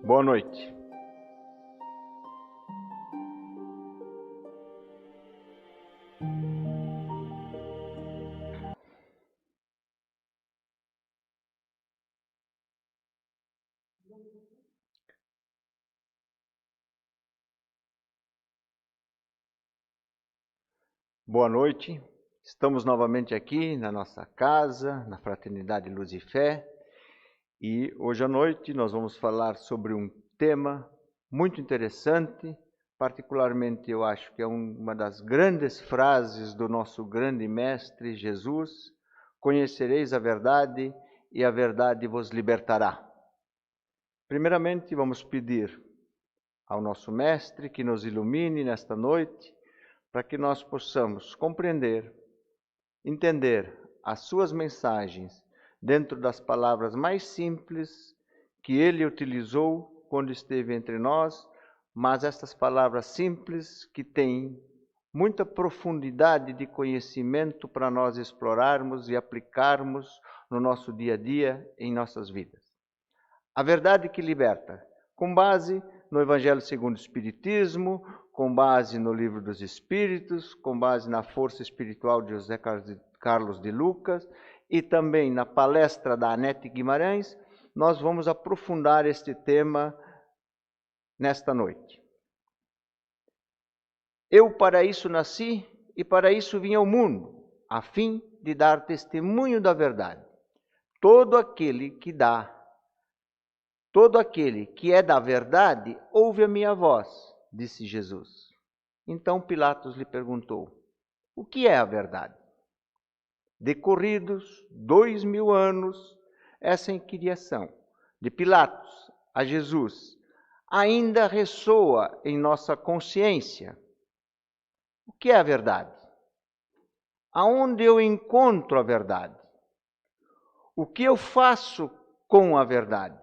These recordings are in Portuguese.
Boa noite. Boa noite. Estamos novamente aqui na nossa casa, na Fraternidade Luz e Fé. E hoje à noite nós vamos falar sobre um tema muito interessante. Particularmente eu acho que é uma das grandes frases do nosso grande mestre Jesus: conhecereis a verdade e a verdade vos libertará. Primeiramente vamos pedir ao nosso mestre que nos ilumine nesta noite, para que nós possamos compreender, entender as suas mensagens dentro das palavras mais simples que ele utilizou quando esteve entre nós, mas estas palavras simples que têm muita profundidade de conhecimento para nós explorarmos e aplicarmos no nosso dia a dia, em nossas vidas. A verdade que liberta, com base no Evangelho segundo o Espiritismo, com base no Livro dos Espíritos, com base na força espiritual de José Carlos de Lucas e também na palestra da Anete Guimarães, nós vamos aprofundar este tema nesta noite. Eu para isso nasci e para isso vim ao mundo, a fim de dar testemunho da verdade. Todo aquele que é da verdade, ouve a minha voz, disse Jesus. Então Pilatos lhe perguntou: o que é a verdade? Decorridos 2000 anos, essa inquirição de Pilatos a Jesus ainda ressoa em nossa consciência. O que é a verdade? Aonde eu encontro a verdade? O que eu faço com a verdade?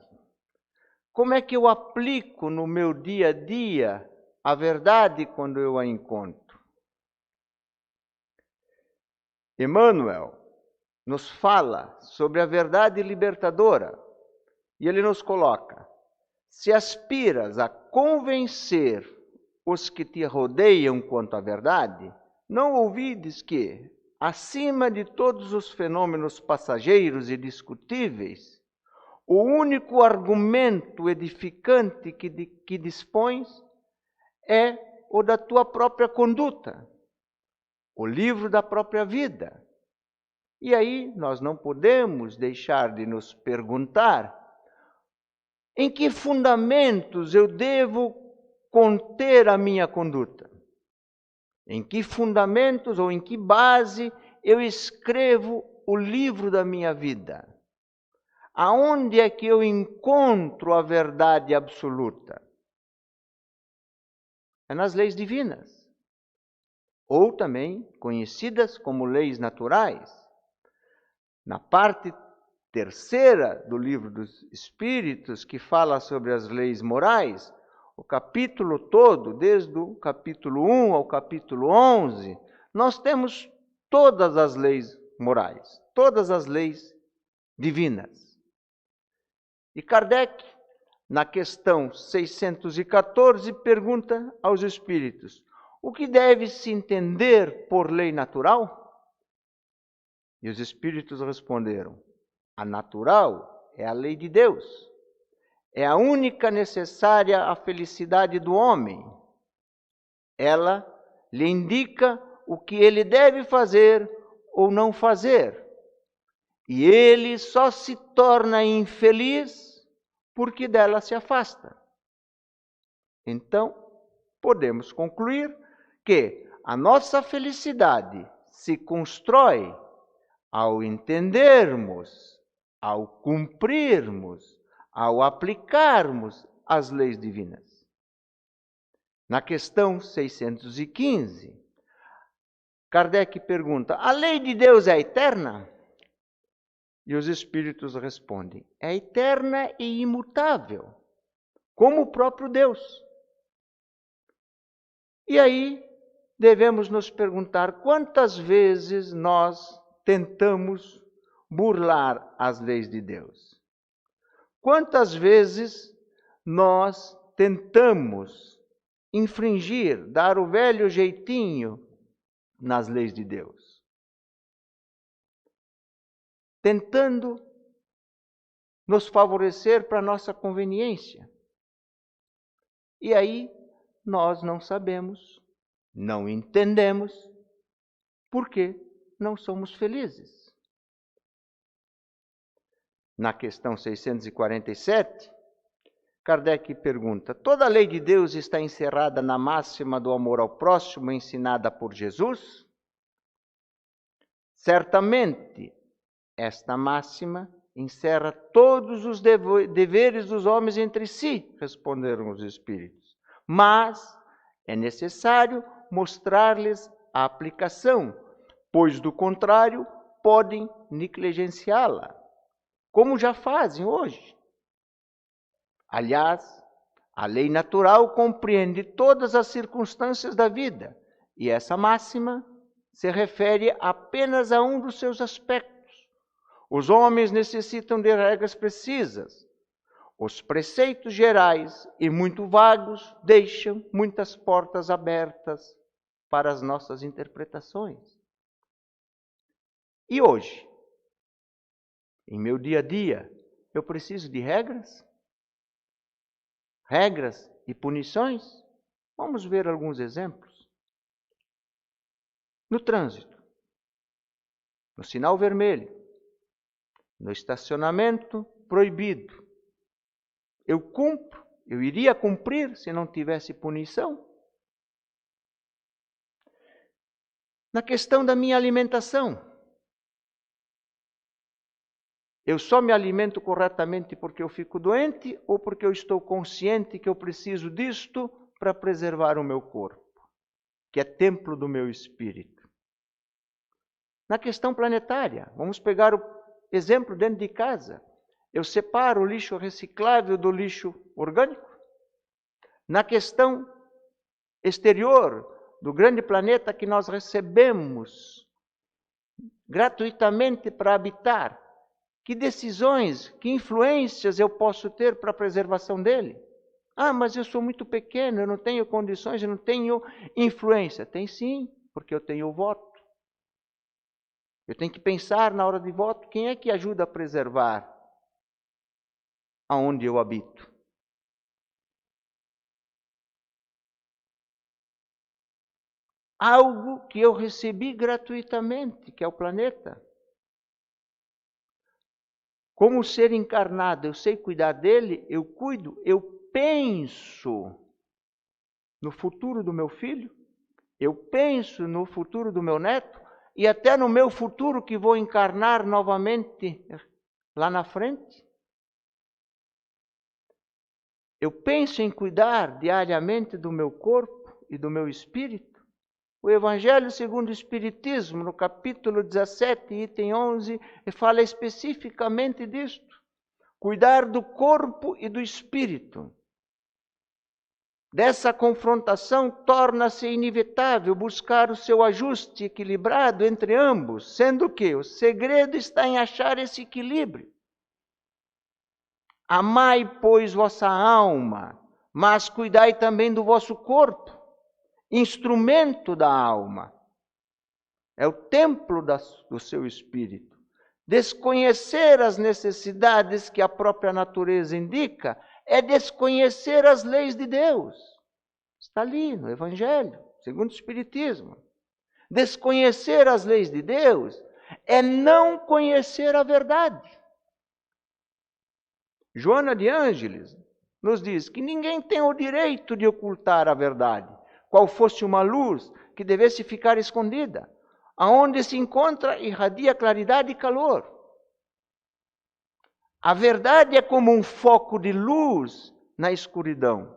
Como é que eu aplico no meu dia a dia a verdade quando eu a encontro? Emmanuel nos fala sobre a verdade libertadora e ele nos coloca: se aspiras a convencer os que te rodeiam quanto à verdade, não ouvides que, acima de todos os fenômenos passageiros e discutíveis, o único argumento edificante que dispões é o da tua própria conduta, o livro da própria vida. E aí nós não podemos deixar de nos perguntar: em que fundamentos eu devo conter a minha conduta? Em que fundamentos ou em que base eu escrevo o livro da minha vida? Aonde é que eu encontro a verdade absoluta? É nas leis divinas, ou também conhecidas como leis naturais. Na parte terceira do Livro dos Espíritos, que fala sobre as leis morais, o capítulo todo, desde o capítulo 1 ao capítulo 11, nós temos todas as leis morais, todas as leis divinas. E Kardec, na questão 614, pergunta aos espíritos: o que deve se entender por lei natural? E os espíritos responderam: a natural é a lei de Deus. É a única necessária à felicidade do homem. Ela lhe indica o que ele deve fazer ou não fazer. E ele só se torna infeliz porque dela se afasta. Então, podemos concluir que a nossa felicidade se constrói ao entendermos, ao cumprirmos, ao aplicarmos as leis divinas. Na questão 615, Kardec pergunta: a lei de Deus é eterna? E os espíritos respondem: é eterna e imutável, como o próprio Deus. E aí devemos nos perguntar: quantas vezes nós tentamos burlar as leis de Deus? Quantas vezes nós tentamos infringir, dar o velho jeitinho nas leis de Deus, tentando nos favorecer para nossa conveniência. E aí nós não sabemos, não entendemos por que não somos felizes. Na questão 647, Kardec pergunta: toda a lei de Deus está encerrada na máxima do amor ao próximo ensinada por Jesus? Certamente, esta máxima encerra todos os deveres dos homens entre si, responderam os espíritos. Mas é necessário mostrar-lhes a aplicação, pois do contrário podem negligenciá-la, como já fazem hoje. Aliás, a lei natural compreende todas as circunstâncias da vida, e essa máxima se refere apenas a um dos seus aspectos. Os homens necessitam de regras precisas. Os preceitos gerais e muito vagos deixam muitas portas abertas para as nossas interpretações. E hoje, em meu dia a dia, eu preciso de regras? Regras e punições? Vamos ver alguns exemplos. No trânsito, no sinal vermelho, no estacionamento proibido, eu iria cumprir se não tivesse punição? Na questão da minha alimentação, eu só me alimento corretamente porque eu fico doente ou porque eu estou consciente que eu preciso disto para preservar o meu corpo, que é templo do meu espírito? Na questão planetária, vamos pegar o exemplo dentro de casa. Eu separo o lixo reciclável do lixo orgânico? Na questão exterior do grande planeta que nós recebemos gratuitamente para habitar, que decisões, que influências eu posso ter para a preservação dele? Ah, mas eu sou muito pequeno, eu não tenho condições, eu não tenho influência. Tem sim, porque eu tenho o voto. Eu tenho que pensar na hora de voto, quem é que ajuda a preservar aonde eu habito? Algo que eu recebi gratuitamente, que é o planeta. Como ser encarnado, eu sei cuidar dele, eu cuido, eu penso no futuro do meu filho, eu penso no futuro do meu neto, e até no meu futuro que vou encarnar novamente lá na frente. Eu penso em cuidar diariamente do meu corpo e do meu espírito. O Evangelho segundo o Espiritismo, no capítulo 17, item 11, fala especificamente disto. Cuidar do corpo e do espírito. Dessa confrontação torna-se inevitável buscar o seu ajuste equilibrado entre ambos, sendo que o segredo está em achar esse equilíbrio. Amai, pois, vossa alma, mas cuidai também do vosso corpo, instrumento da alma. É o templo do seu espírito. Desconhecer as necessidades que a própria natureza indica é desconhecer as leis de Deus. Está ali no Evangelho, segundo o Espiritismo. Desconhecer as leis de Deus é não conhecer a verdade. Joana de Ângeles nos diz que ninguém tem o direito de ocultar a verdade, qual fosse uma luz que devesse ficar escondida. Aonde se encontra, irradia claridade e calor. A verdade é como um foco de luz na escuridão.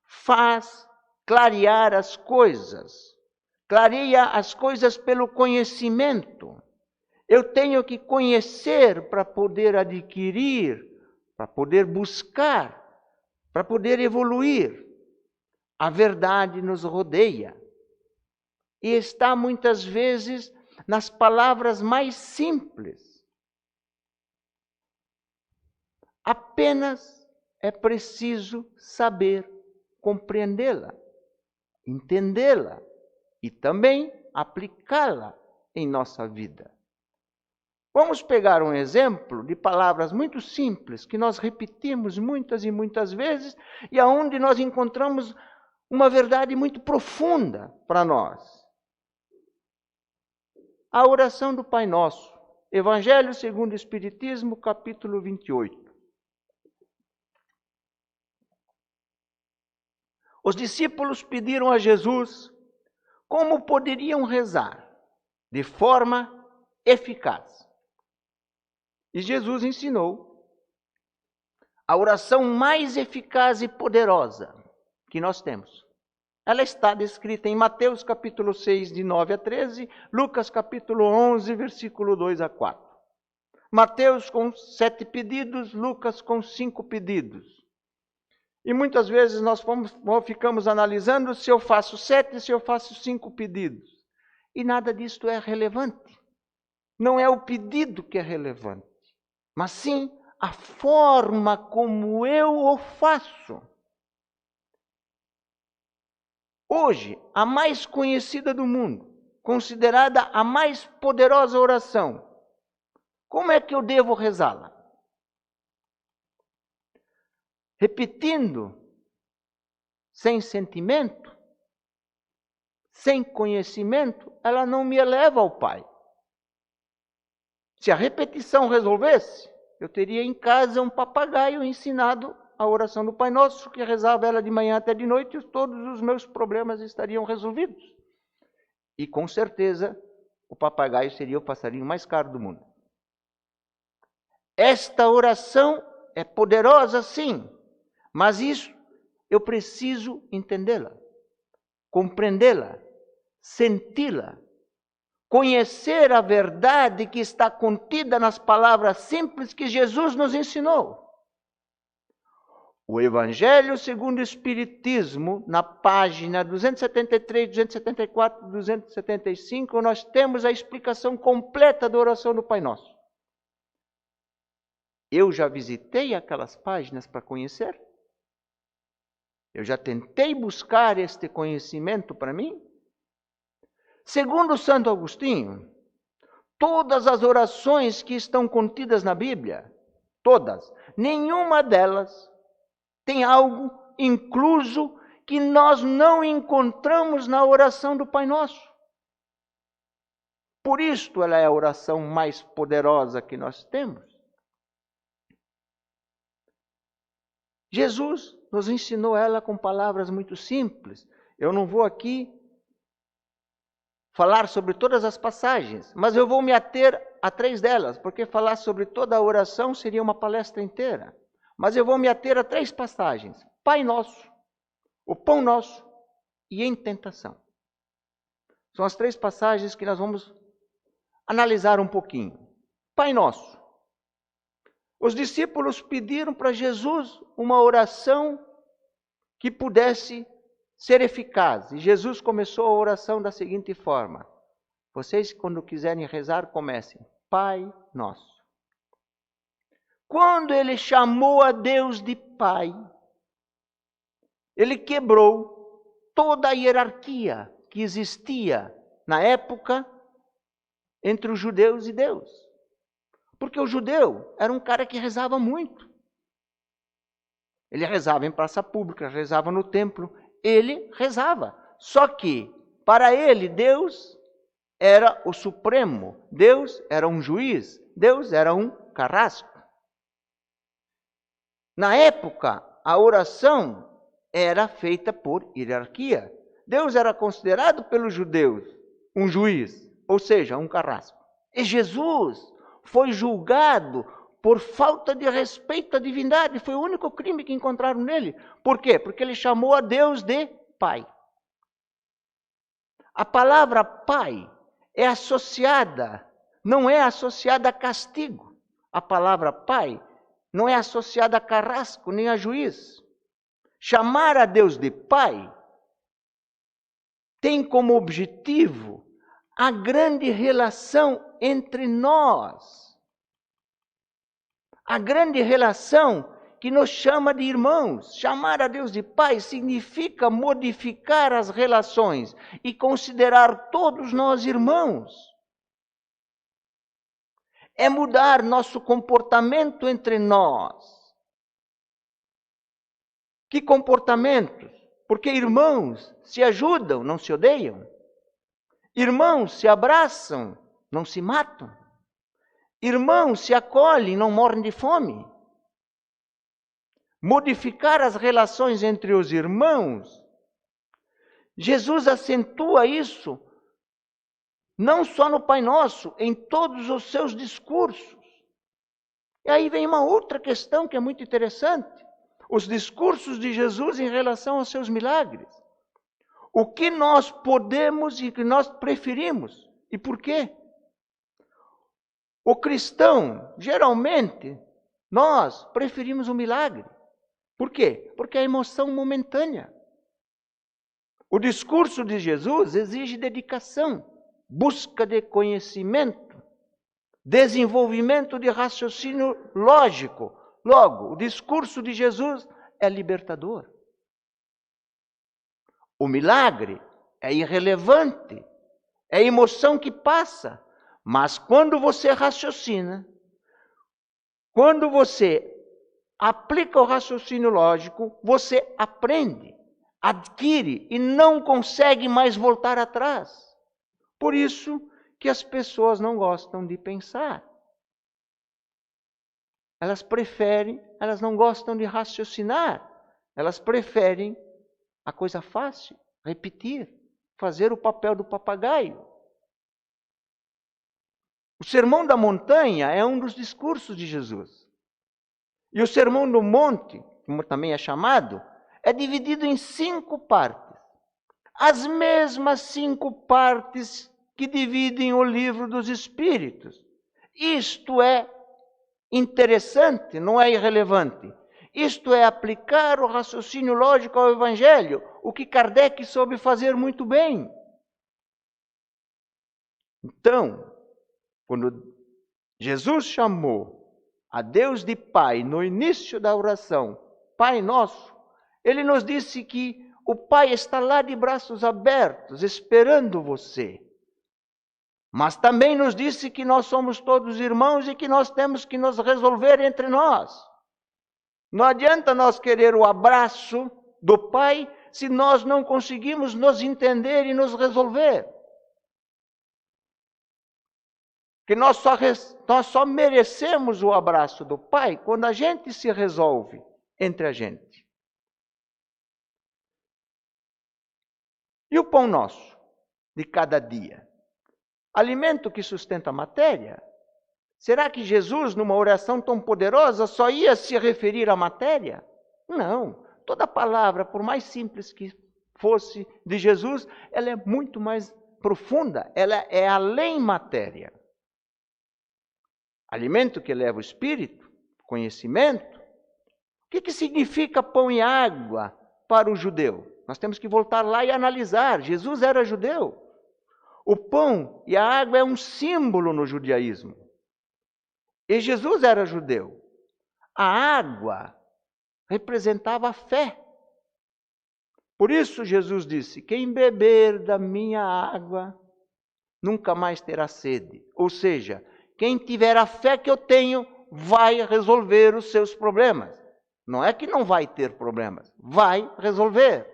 Faz clarear as coisas. Clareia as coisas pelo conhecimento. Eu tenho que conhecer para poder adquirir, para poder buscar, para poder evoluir. A verdade nos rodeia. E está muitas vezes nas palavras mais simples. Apenas é preciso saber compreendê-la, entendê-la e também aplicá-la em nossa vida. Vamos pegar um exemplo de palavras muito simples que nós repetimos muitas e muitas vezes e aonde nós encontramos uma verdade muito profunda para nós. A oração do Pai Nosso, Evangelho segundo o Espiritismo, capítulo 28. Os discípulos pediram a Jesus como poderiam rezar de forma eficaz. E Jesus ensinou a oração mais eficaz e poderosa que nós temos. Ela está descrita em Mateus capítulo 6, de 9 a 13, Lucas capítulo 11, versículo 2 a 4. Mateus com 7 pedidos, Lucas com 5 pedidos. E muitas vezes nós ficamos analisando se eu faço 7, se eu faço 5 pedidos. E nada disto é relevante. Não é o pedido que é relevante, mas sim a forma como eu o faço. Hoje, a mais conhecida do mundo, considerada a mais poderosa oração, como é que eu devo rezá-la? Repetindo, sem sentimento, sem conhecimento, ela não me eleva ao Pai. Se a repetição resolvesse, eu teria em casa um papagaio ensinado a oração do Pai Nosso, que rezava ela de manhã até de noite, e todos os meus problemas estariam resolvidos. E com certeza, o papagaio seria o passarinho mais caro do mundo. Esta oração é poderosa, sim, mas isso eu preciso entendê-la, compreendê-la, senti-la, conhecer a verdade que está contida nas palavras simples que Jesus nos ensinou. O Evangelho segundo o Espiritismo, na página 273, 274, 275, nós temos a explicação completa da oração do Pai Nosso. Eu já visitei aquelas páginas para conhecer? Eu já tentei buscar este conhecimento para mim? Segundo Santo Agostinho, todas as orações que estão contidas na Bíblia, todas, nenhuma delas tem algo incluso que nós não encontramos na oração do Pai Nosso. Por isto ela é a oração mais poderosa que nós temos. Jesus nos ensinou ela com palavras muito simples. Eu não vou aqui falar sobre todas as passagens, mas eu vou me ater a 3 delas, porque falar sobre toda a oração seria uma palestra inteira. Mas eu vou me ater a 3 passagens. Pai Nosso, o Pão Nosso e em tentação. São as 3 passagens que nós vamos analisar um pouquinho. Pai Nosso. Os discípulos pediram para Jesus uma oração que pudesse ser eficaz. E Jesus começou a oração da seguinte forma. Vocês, quando quiserem rezar, comecem. Pai Nosso. Quando ele chamou a Deus de Pai, ele quebrou toda a hierarquia que existia na época entre os judeus e Deus. Porque o judeu era um cara que rezava muito. Ele rezava em praça pública, rezava no templo, ele rezava. Só que, para ele, Deus era o supremo, Deus era um juiz, Deus era um carrasco. Na época, a oração era feita por hierarquia. Deus era considerado pelos judeus um juiz, ou seja, um carrasco. E Jesus foi julgado por falta de respeito à divindade. Foi o único crime que encontraram nele. Por quê? Porque ele chamou a Deus de Pai. A palavra Pai é associada, não é associada a castigo. A palavra Pai não é associada a carrasco nem a juiz. Chamar a Deus de Pai tem como objetivo a grande relação entre nós. A grande relação que nos chama de irmãos. Chamar a Deus de Pai significa modificar as relações e considerar todos nós irmãos. É mudar nosso comportamento entre nós. Que comportamentos? Porque irmãos se ajudam, não se odeiam. Irmãos se abraçam, não se matam. Irmãos se acolhem, não morrem de fome. Modificar as relações entre os irmãos. Jesus acentua isso, não só no Pai Nosso, em todos os seus discursos. E aí vem uma outra questão que é muito interessante. Os discursos de Jesus em relação aos seus milagres. O que nós podemos e o que nós preferimos. E por quê? O cristão, geralmente, nós preferimos o milagre. Por quê? Porque é a emoção momentânea. O discurso de Jesus exige dedicação, busca de conhecimento, desenvolvimento de raciocínio lógico. Logo, o discurso de Jesus é libertador. O milagre é irrelevante, é emoção que passa. Mas quando você raciocina, quando você aplica o raciocínio lógico, você aprende, adquire e não consegue mais voltar atrás. Por isso que as pessoas não gostam de pensar. Elas não gostam de raciocinar. Elas preferem a coisa fácil, repetir, fazer o papel do papagaio. O Sermão da Montanha é um dos discursos de Jesus. E o Sermão do Monte, como também é chamado, é dividido em 5 partes. As mesmas 5 partes que dividem o livro dos Espíritos. Isto é interessante, não é irrelevante. Isto é aplicar o raciocínio lógico ao Evangelho, o que Kardec soube fazer muito bem. Então, quando Jesus chamou a Deus de Pai no início da oração, Pai Nosso, Ele nos disse que o Pai está lá de braços abertos, esperando você. Mas também nos disse que nós somos todos irmãos e que nós temos que nos resolver entre nós. Não adianta nós querer o abraço do Pai se nós não conseguimos nos entender e nos resolver. Que nós só merecemos o abraço do Pai quando a gente se resolve entre a gente. E o pão nosso de cada dia? Alimento que sustenta a matéria? Será que Jesus, numa oração tão poderosa, só ia se referir à matéria? Não. Toda palavra, por mais simples que fosse de Jesus, ela é muito mais profunda. Ela é além matéria. Alimento que leva o espírito, conhecimento. O que significa pão e água para o judeu? Nós temos que voltar lá e analisar. Jesus era judeu. O pão e a água é um símbolo no judaísmo. E Jesus era judeu. A água representava a fé. Por isso Jesus disse: quem beber da minha água nunca mais terá sede. Ou seja, quem tiver a fé que eu tenho vai resolver os seus problemas. Não é que não vai ter problemas, vai resolver.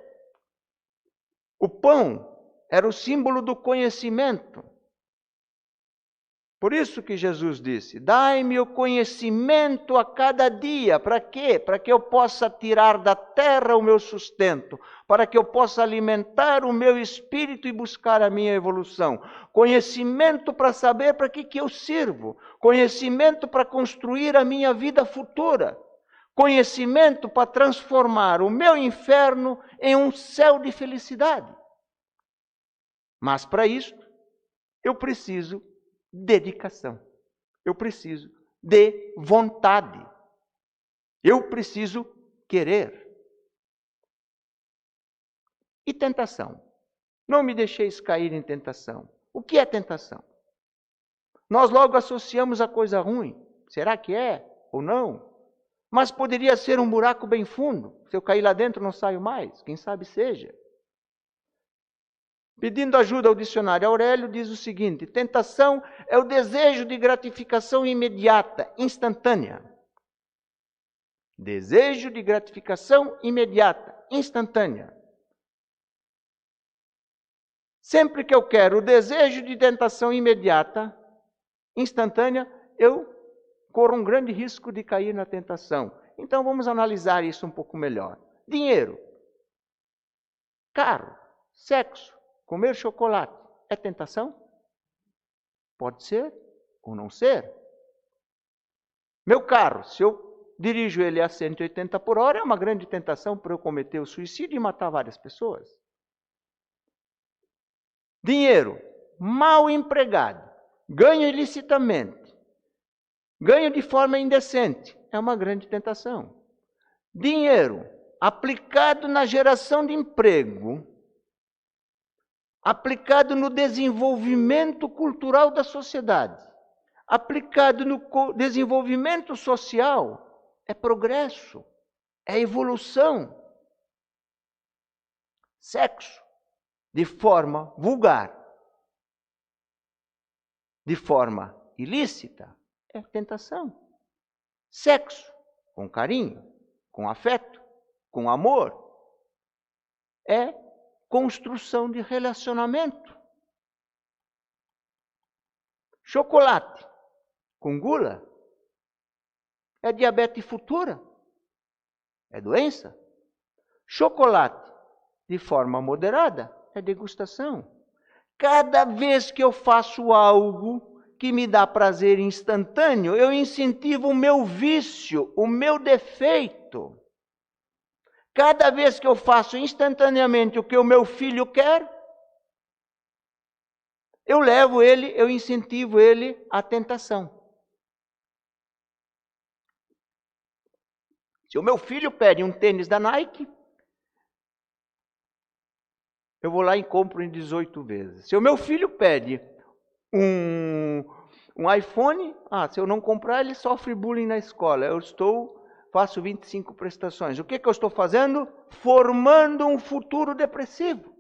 O pão era o símbolo do conhecimento. Por isso que Jesus disse: dai-me o conhecimento a cada dia. Para quê? Para que eu possa tirar da terra o meu sustento, para que eu possa alimentar o meu espírito e buscar a minha evolução. Conhecimento para saber para que eu sirvo. Conhecimento para construir a minha vida futura. Conhecimento para transformar o meu inferno em um céu de felicidade. Mas para isso, eu preciso dedicação. Eu preciso de vontade. Eu preciso querer. E tentação? Não me deixeis cair em tentação. O que é tentação? Nós logo associamos a coisa ruim. Será que é ou não? Mas poderia ser um buraco bem fundo. Se eu cair lá dentro, não saio mais. Quem sabe seja. Pedindo ajuda ao dicionário, Aurélio diz o seguinte: tentação é o desejo de gratificação imediata, instantânea. Desejo de gratificação imediata, instantânea. Sempre que eu quero o desejo de tentação imediata, instantânea, eu corro um grande risco de cair na tentação. Então vamos analisar isso um pouco melhor. Dinheiro, carro, sexo, comer chocolate, é tentação? Pode ser ou não ser. Meu carro, se eu dirijo ele a 180 por hora, é uma grande tentação para eu cometer o suicídio e matar várias pessoas. Dinheiro, mal empregado, ganho ilicitamente, ganho de forma indecente, é uma grande tentação. Dinheiro aplicado na geração de emprego, aplicado no desenvolvimento cultural da sociedade, aplicado no desenvolvimento social, é progresso, é evolução. Sexo, de forma vulgar, de forma ilícita, é tentação. Sexo, com carinho, com afeto, com amor, é construção de relacionamento. Chocolate, com gula, é diabetes futura, é doença. Chocolate, de forma moderada, é degustação. Cada vez que eu faço algo que me dá prazer instantâneo, eu incentivo o meu vício, o meu defeito. Cada vez que eu faço instantaneamente o que o meu filho quer, eu levo ele, eu incentivo ele à tentação. Se o meu filho pede um tênis da Nike, eu vou lá e compro em 18 vezes. Se o meu filho pede um iPhone, se eu não comprar, ele sofre bullying na escola. Faço 25 prestações. O que eu estou fazendo? Formando um futuro depressivo.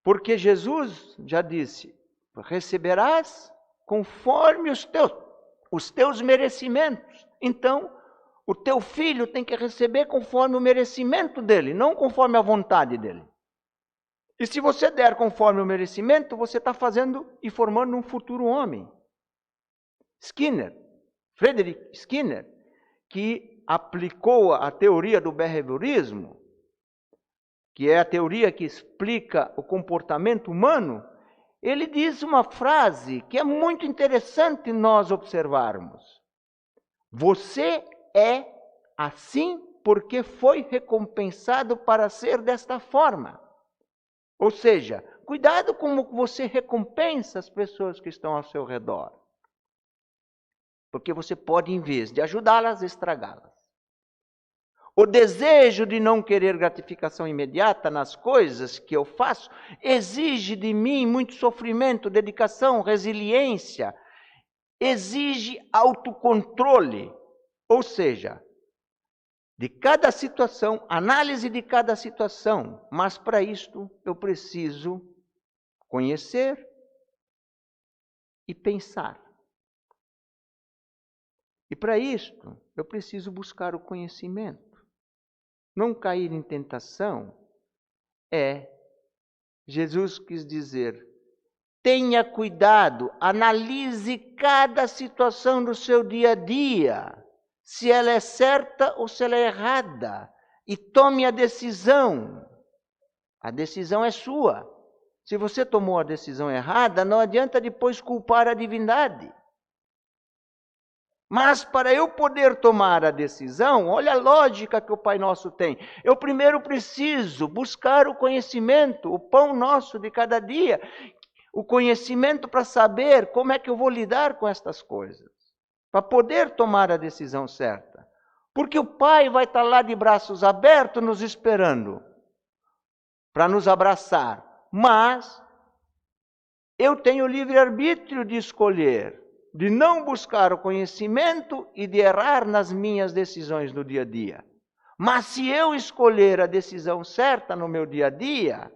Porque Jesus já disse: receberás conforme os teus merecimentos. Então, o teu filho tem que receber conforme o merecimento dele, não conforme a vontade dele. E se você der conforme o merecimento, você está fazendo e formando um futuro homem. Frederick Skinner, que aplicou a teoria do behaviorismo, que é a teoria que explica o comportamento humano, ele diz uma frase que é muito interessante nós observarmos. Você é assim porque foi recompensado para ser desta forma. Ou seja, cuidado como você recompensa as pessoas que estão ao seu redor. Porque você pode, em vez de ajudá-las, estragá-las. O desejo de não querer gratificação imediata nas coisas que eu faço exige de mim muito sofrimento, dedicação, resiliência, exige autocontrole. Ou seja, de cada situação, análise de cada situação, mas para isto eu preciso conhecer e pensar. E para isto eu preciso buscar o conhecimento. Não cair em tentação Jesus quis dizer, tenha cuidado, analise cada situação do seu dia a dia, se ela é certa ou se ela é errada, e tome a decisão. A decisão é sua. Se você tomou a decisão errada, não adianta depois culpar a divindade. Mas para eu poder tomar a decisão, olha a lógica que o Pai Nosso tem. Eu primeiro preciso buscar o conhecimento, o pão nosso de cada dia, o conhecimento para saber como é que eu vou lidar com estas coisas, para poder tomar a decisão certa. Porque o Pai vai estar lá de braços abertos nos esperando para nos abraçar. Mas eu tenho o livre-arbítrio de escolher. de não buscar o conhecimento e de errar nas minhas decisões no dia a dia. Mas se eu escolher a decisão certa no meu dia a dia,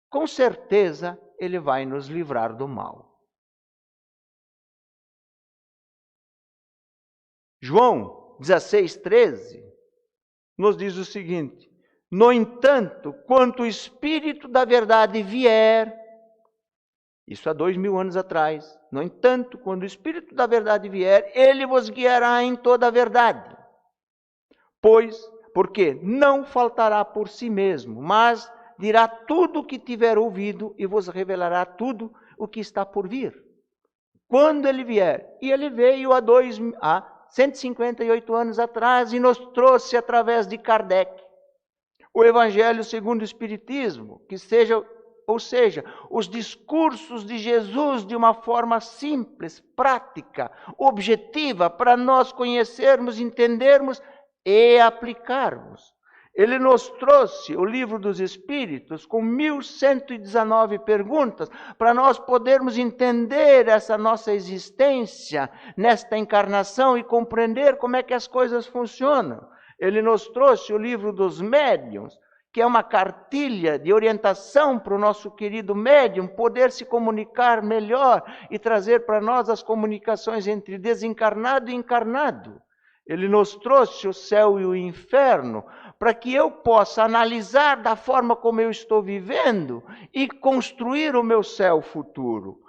com certeza Ele vai nos livrar do mal. João 16:13 nos diz o seguinte: no entanto, quando o Espírito da verdade vier, isso há 2000 anos atrás, no entanto, quando o Espírito da verdade vier, Ele vos guiará em toda a verdade. Porque não faltará por si mesmo, mas dirá tudo o que tiver ouvido e vos revelará tudo o que está por vir. Quando Ele vier, e Ele veio há 158 anos atrás e nos trouxe através de Kardec o Evangelho segundo o Espiritismo, ou seja, os discursos de Jesus de uma forma simples, prática, objetiva, para nós conhecermos, entendermos e aplicarmos. Ele nos trouxe o Livro dos Espíritos com 1119 perguntas para nós podermos entender essa nossa existência nesta encarnação e compreender como é que as coisas funcionam. Ele nos trouxe o Livro dos Médiuns, que é uma cartilha de orientação para o nosso querido médium poder se comunicar melhor e trazer para nós as comunicações entre desencarnado e encarnado. Ele nos trouxe o céu e o inferno para que eu possa analisar da forma como eu estou vivendo e construir o meu céu futuro.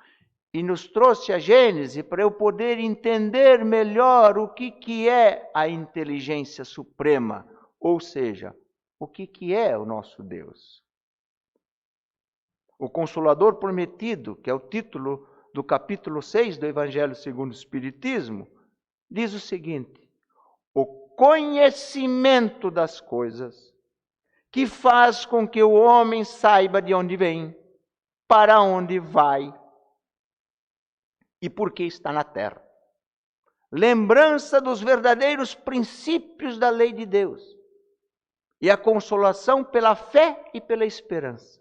E nos trouxe a Gênese para eu poder entender melhor o que é a inteligência suprema, ou seja, o que é o nosso Deus. O Consolador Prometido, que é o título do capítulo 6 do Evangelho segundo o Espiritismo, diz o seguinte: o conhecimento das coisas que faz com que o homem saiba de onde vem, para onde vai e por que está na terra. Lembrança dos verdadeiros princípios da lei de Deus e a consolação pela fé e pela esperança.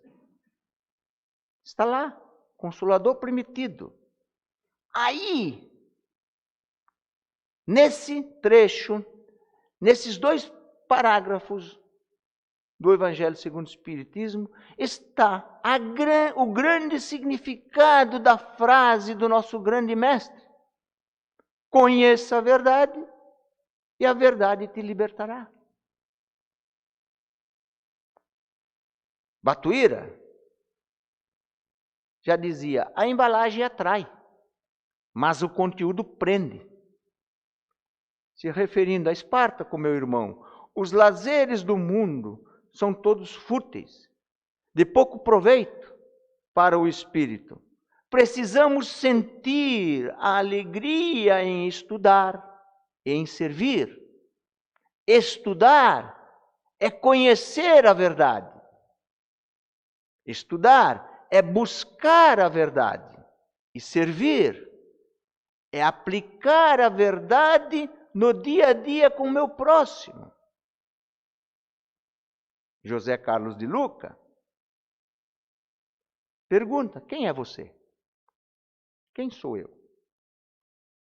Está lá, Consolador Prometido. Aí, nesse trecho, nesses 2 parágrafos do Evangelho segundo o Espiritismo, está o grande significado da frase do nosso grande mestre: conheça a verdade e a verdade te libertará. Batuíra já dizia: a embalagem atrai, mas o conteúdo prende. Se referindo a Espartaco, meu irmão, os lazeres do mundo são todos fúteis, de pouco proveito para o espírito. Precisamos sentir a alegria em estudar, em servir. Estudar é conhecer a verdade. Estudar é buscar a verdade. E servir é aplicar a verdade no dia a dia com o meu próximo. José Carlos de Luca pergunta: quem é você? Quem sou eu?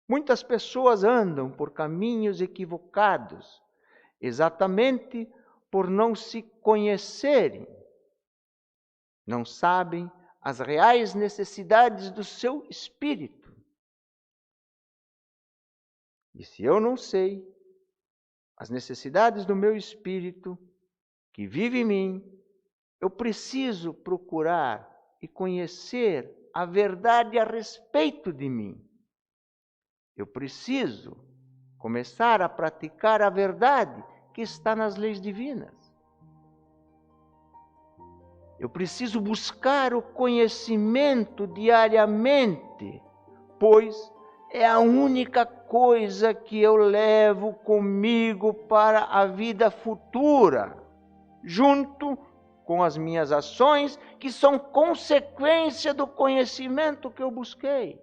Muitas pessoas andam por caminhos equivocados, exatamente por não se conhecerem. Não sabem as reais necessidades do seu espírito. E se eu não sei as necessidades do meu espírito, que vive em mim, eu preciso procurar e conhecer a verdade a respeito de mim. Eu preciso começar a praticar a verdade que está nas leis divinas. Eu preciso buscar o conhecimento diariamente, pois é a única coisa que eu levo comigo para a vida futura, junto com as minhas ações, que são consequência do conhecimento que eu busquei.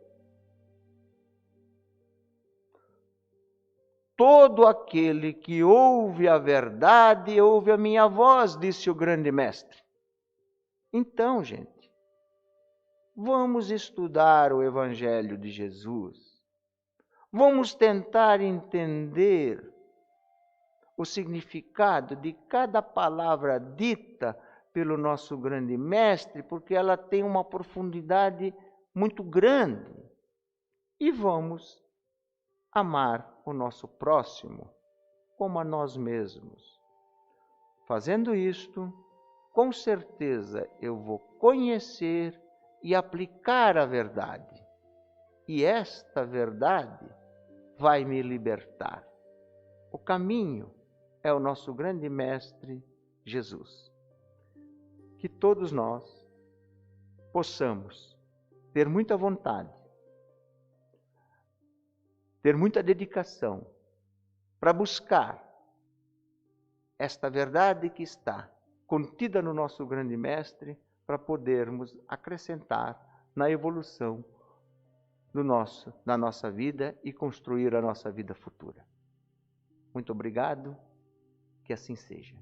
Todo aquele que ouve a verdade, ouve a minha voz, disse o grande mestre. Então, gente, Vamos estudar o Evangelho de Jesus. Vamos tentar entender o significado de cada palavra dita pelo nosso grande mestre, porque ela tem uma profundidade muito grande. E vamos amar o nosso próximo como a nós mesmos. Fazendo isto, com certeza eu vou conhecer e aplicar a verdade. E esta verdade vai me libertar. O caminho é o nosso grande mestre Jesus. Que todos nós possamos ter muita vontade, ter muita dedicação para buscar esta verdade que está contida no nosso grande mestre, para podermos acrescentar na evolução da nossa vida e construir a nossa vida futura. Muito obrigado, que assim seja.